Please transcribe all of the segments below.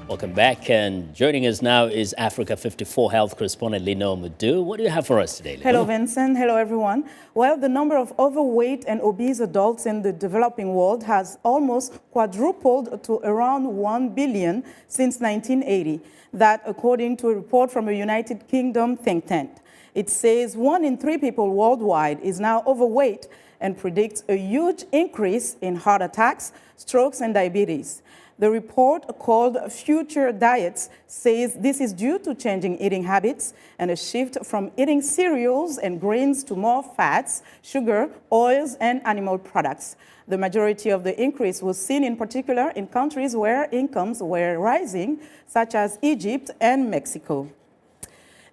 Welcome back, and joining us now is Africa 54 health correspondent Linord Moudou. What do you have for us today, Linord? Hello, Vincent. Hello, everyone. Well, the number of overweight and obese adults in the developing world has almost quadrupled to around 1 billion since 1980. That, according to a report from a United Kingdom think tank. It says 1 in 3 people worldwide is now overweight and predicts a huge increase in heart attacks, strokes, and diabetes. The report, called Future Diets, says this is due to changing eating habits and a shift from eating cereals and grains to more fats, sugar, oils, and animal products. The majority of the increase was seen in particular in countries where incomes were rising, such as Egypt and Mexico.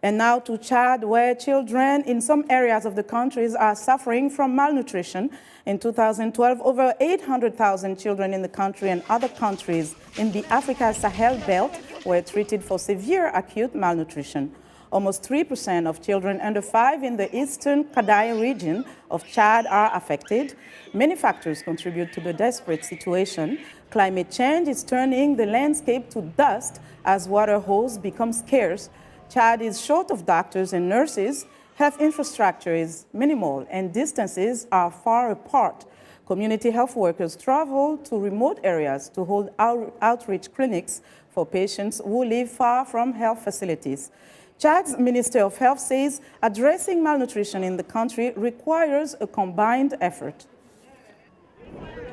And now to Chad, where children in some areas of the countries are suffering from malnutrition. In 2012, over 800,000 children in the country and other countries in the Africa Sahel belt were treated for severe acute malnutrition. Almost 3% of children under 5 in the eastern Kadai region of Chad are affected. Many factors contribute to the desperate situation. Climate change is turning the landscape to dust as water holes become scarce. Chad is short of doctors and nurses, health infrastructure is minimal, and distances are far apart. Community health workers travel to remote areas to hold outreach clinics for patients who live far from health facilities. Chad's Minister of Health says addressing malnutrition in the country requires a combined effort.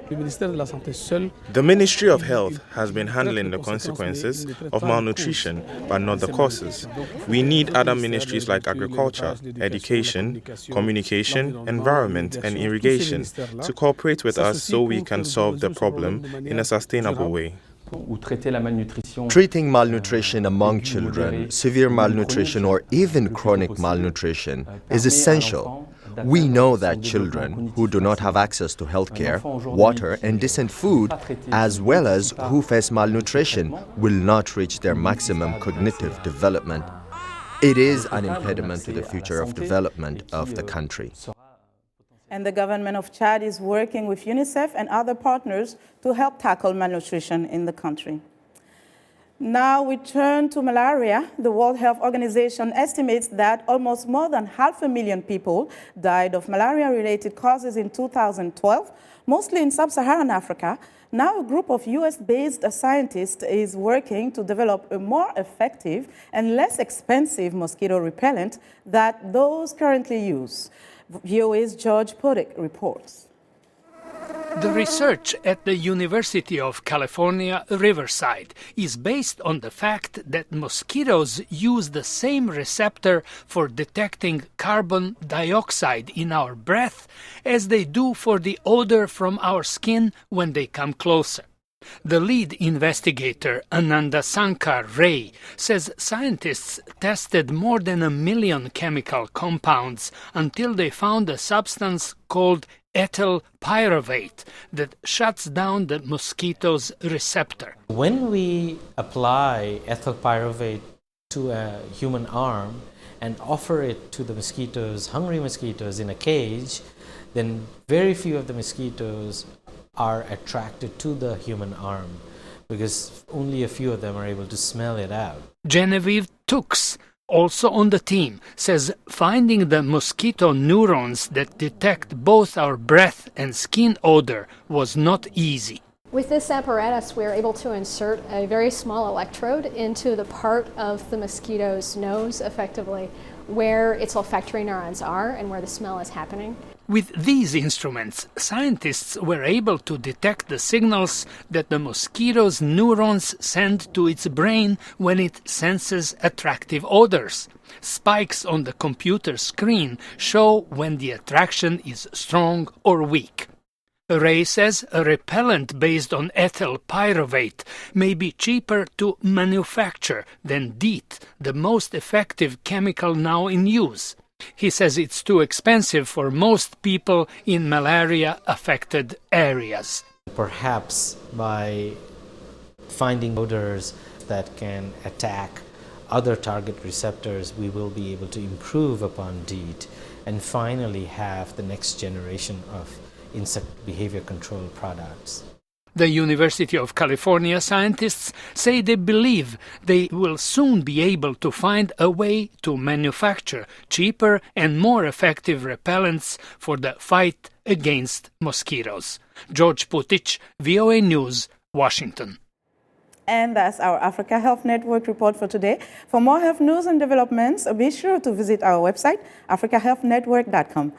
The Ministry of Health has been handling the consequences of malnutrition, but not the causes. We need other ministries like agriculture, education, communication, environment, and irrigation to cooperate with us so we can solve the problem in a sustainable way. Treating malnutrition among children, severe malnutrition, or even chronic malnutrition is essential. We know that children who do not have access to healthcare, water, and decent food, as well as who face malnutrition, will not reach their maximum cognitive development. It is an impediment to the future of development of the country. And the government of Chad is working with UNICEF and other partners to help tackle malnutrition in the country. Now we turn to malaria. The World Health Organization estimates that almost more than 500,000 people died of malaria-related causes in 2012, mostly in sub-Saharan Africa. Now a group of US-based scientists is working to develop a more effective and less expensive mosquito repellent than those currently used. VOA's George Podek reports. The research at the University of California, Riverside is based on the fact that mosquitoes use the same receptor for detecting carbon dioxide in our breath as they do for the odor from our skin when they come closer. The lead investigator, Ananda Sankar Ray, says scientists tested more than 1 million chemical compounds until they found a substance called ethyl pyruvate that shuts down the mosquito's receptor. When we apply ethyl pyruvate to a human arm and offer it to the mosquitoes, hungry mosquitoes in a cage, then very few of the mosquitoes are attracted to the human arm because only a few of them are able to smell it out. Genevieve Tux, also on the team, says finding the mosquito neurons that detect both our breath and skin odor was not easy. With this apparatus, we are able to insert a very small electrode into the part of the mosquito's nose, effectively, where its olfactory neurons are and where the smell is happening. With these instruments, scientists were able to detect the signals that the mosquito's neurons send to its brain when it senses attractive odors. Spikes on the computer screen show when the attraction is strong or weak. Ray says a repellent based on ethyl pyruvate may be cheaper to manufacture than DEET, the most effective chemical now in use. He says it's too expensive for most people in malaria-affected areas. Perhaps by finding odors that can attack other target receptors, we will be able to improve upon DEET and finally have the next generation of insect behavior control products. The University of California scientists say they believe they will soon be able to find a way to manufacture cheaper and more effective repellents for the fight against mosquitoes. George Putic, VOA News, Washington. And that's our Africa Health Network report for today. For more health news and developments, be sure to visit our website, africahealthnetwork.com.